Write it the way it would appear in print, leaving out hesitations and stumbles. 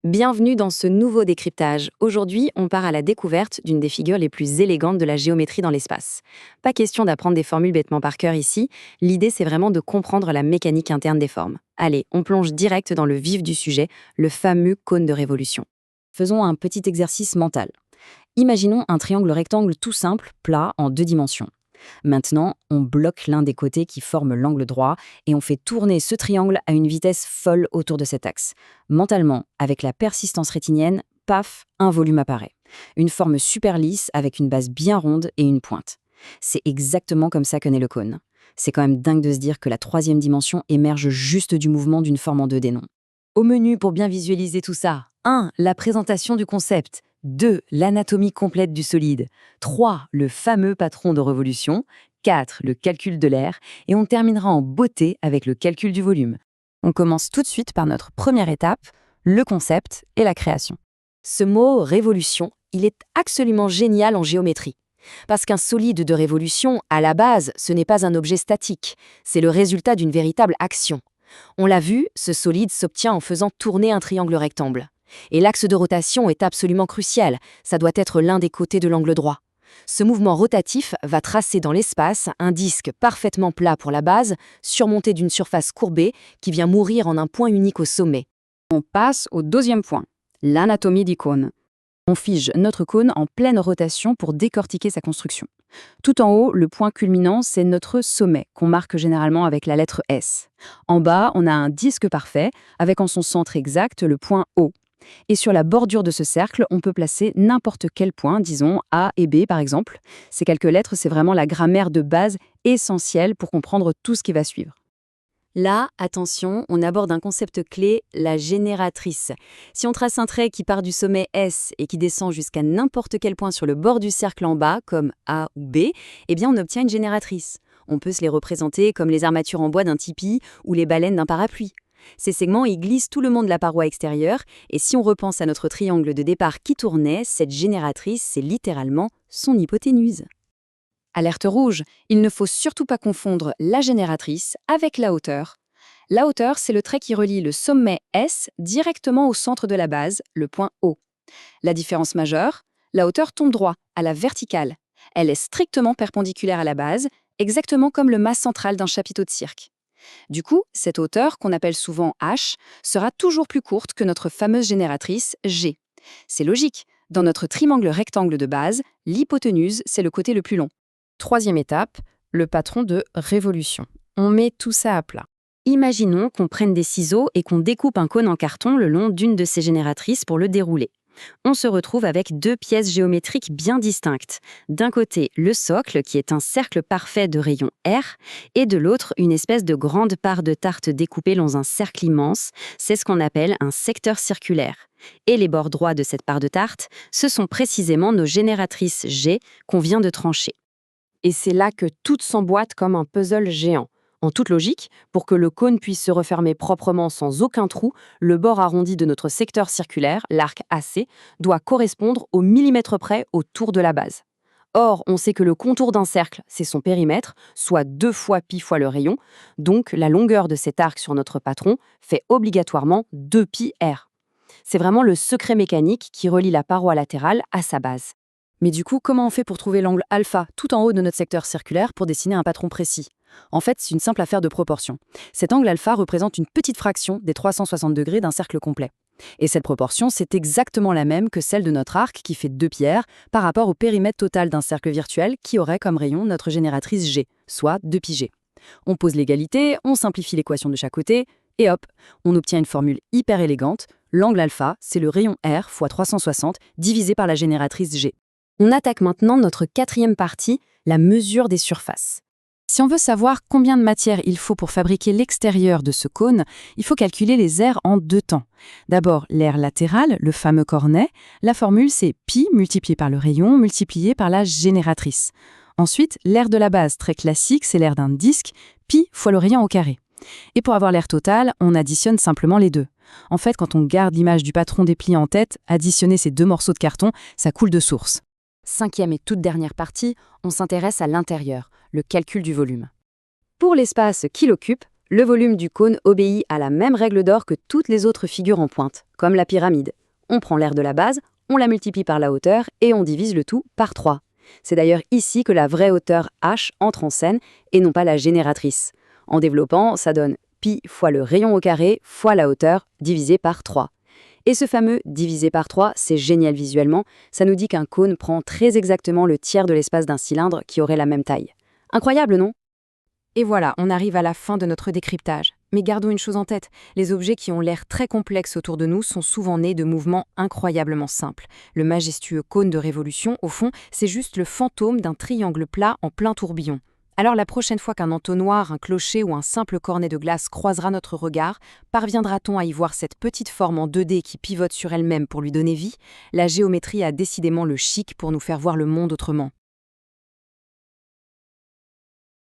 Bienvenue dans ce nouveau décryptage. Aujourd'hui, on part à la découverte d'une des figures les plus élégantes de la géométrie dans l'espace. Pas question d'apprendre des formules bêtement par cœur ici, l'idée c'est vraiment de comprendre la mécanique interne des formes. Allez, on plonge direct dans le vif du sujet, le fameux cône de révolution. Faisons un petit exercice mental. Imaginons un triangle rectangle tout simple, plat, en 2 dimensions. Maintenant, on bloque l'un des côtés qui forme l'angle droit et on fait tourner ce triangle à une vitesse folle autour de cet axe. Mentalement, avec la persistance rétinienne, paf, un volume apparaît. Une forme super lisse avec une base bien ronde et une pointe. C'est exactement comme ça que naît le cône. C'est quand même dingue de se dire que la 3e dimension émerge juste du mouvement d'une forme en 2D, non ? Au menu pour bien visualiser tout ça, 1. La présentation du concept. 2. L'anatomie complète du solide. 3. Le fameux patron de révolution. 4. Le calcul de l'air. Et on terminera en beauté avec le calcul du volume. On commence tout de suite par notre première étape, le concept et la création. Ce mot « révolution », il est absolument génial en géométrie. Parce qu'un solide de révolution, à la base, ce n'est pas un objet statique. C'est le résultat d'une véritable action. On l'a vu, ce solide s'obtient en faisant tourner un triangle rectangle. Et l'axe de rotation est absolument crucial, ça doit être l'un des côtés de l'angle droit. Ce mouvement rotatif va tracer dans l'espace un disque parfaitement plat pour la base, surmonté d'une surface courbée qui vient mourir en un point unique au sommet. On passe au 2e point, l'anatomie du cône. On fige notre cône en pleine rotation pour décortiquer sa construction. Tout en haut, le point culminant, c'est notre sommet, qu'on marque généralement avec la lettre S. En bas, on a un disque parfait, avec en son centre exact le point O. Et sur la bordure de ce cercle, on peut placer n'importe quel point, disons A et B par exemple. Ces quelques lettres, c'est vraiment la grammaire de base essentielle pour comprendre tout ce qui va suivre. Là, attention, on aborde un concept clé, la génératrice. Si on trace un trait qui part du sommet S et qui descend jusqu'à n'importe quel point sur le bord du cercle en bas, comme A ou B, eh bien on obtient une génératrice. On peut se les représenter comme les armatures en bois d'un tipi ou les baleines d'un parapluie. Ces segments y glissent tout le long de la paroi extérieure, et si on repense à notre triangle de départ qui tournait, cette génératrice, c'est littéralement son hypoténuse. Alerte rouge, il ne faut surtout pas confondre la génératrice avec la hauteur. La hauteur, c'est le trait qui relie le sommet S directement au centre de la base, le point O. La différence majeure, la hauteur tombe droit, à la verticale. Elle est strictement perpendiculaire à la base, exactement comme le mât central d'un chapiteau de cirque. Du coup, cette hauteur, qu'on appelle souvent H, sera toujours plus courte que notre fameuse génératrice G. C'est logique, dans notre triangle rectangle de base, l'hypoténuse, c'est le côté le plus long. 3e étape, le patron de révolution. On met tout ça à plat. Imaginons qu'on prenne des ciseaux et qu'on découpe un cône en carton le long d'une de ces génératrices pour le dérouler. On se retrouve avec 2 pièces géométriques bien distinctes. D'un côté, le socle, qui est un cercle parfait de rayon R, et de l'autre, une espèce de grande part de tarte découpée dans un cercle immense. C'est ce qu'on appelle un secteur circulaire. Et les bords droits de cette part de tarte, ce sont précisément nos génératrices G qu'on vient de trancher. Et c'est là que tout s'emboîte comme un puzzle géant. En toute logique, pour que le cône puisse se refermer proprement sans aucun trou, le bord arrondi de notre secteur circulaire, l'arc AC, doit correspondre au millimètre près au tour de la base. Or, on sait que le contour d'un cercle, c'est son périmètre, soit 2 fois pi fois le rayon, donc la longueur de cet arc sur notre patron fait obligatoirement 2 pi r. C'est vraiment le secret mécanique qui relie la paroi latérale à sa base. Mais du coup, comment on fait pour trouver l'angle alpha tout en haut de notre secteur circulaire pour dessiner un patron précis ? En fait, c'est une simple affaire de proportion. Cet angle alpha représente une petite fraction des 360 degrés d'un cercle complet. Et cette proportion, c'est exactement la même que celle de notre arc qui fait 2 pi r par rapport au périmètre total d'un cercle virtuel qui aurait comme rayon notre génératrice G, soit 2 pi g. On pose l'égalité, on simplifie l'équation de chaque côté, et hop, on obtient une formule hyper élégante. L'angle alpha, c'est le rayon R fois 360 divisé par la génératrice G. On attaque maintenant notre 4e partie, la mesure des surfaces. Si on veut savoir combien de matière il faut pour fabriquer l'extérieur de ce cône, il faut calculer les aires en 2 temps. D'abord, l'aire latérale, le fameux cornet. La formule, c'est pi multiplié par le rayon multiplié par la génératrice. Ensuite, l'aire de la base, très classique, c'est l'aire d'un disque, pi fois le rayon au carré. Et pour avoir l'aire totale, on additionne simplement les deux. En fait, quand on garde l'image du patron déplié en tête, additionner ces 2 morceaux de carton, ça coule de source. 5e et toute dernière partie, on s'intéresse à l'intérieur, le calcul du volume. Pour l'espace qui l'occupe, Le volume du cône obéit à la même règle d'or que toutes les autres figures en pointe, comme la pyramide. On prend l'aire de la base, on la multiplie par la hauteur et on divise le tout par 3. C'est d'ailleurs ici que la vraie hauteur h entre en scène et non pas la génératrice. En développant, ça donne pi fois le rayon au carré fois la hauteur divisé par 3. Et ce fameux divisé par 3, c'est génial visuellement, ça nous dit qu'un cône prend très exactement le tiers de l'espace d'un cylindre qui aurait la même taille. Incroyable, non? Et voilà, on arrive à la fin de notre décryptage. Mais gardons une chose en tête, les objets qui ont l'air très complexes autour de nous sont souvent nés de mouvements incroyablement simples. Le majestueux cône de révolution, au fond, c'est juste le fantôme d'un triangle plat en plein tourbillon. Alors la prochaine fois qu'un entonnoir, un clocher ou un simple cornet de glace croisera notre regard, parviendra-t-on à y voir cette petite forme en 2D qui pivote sur elle-même pour lui donner vie? La géométrie a décidément le chic pour nous faire voir le monde autrement.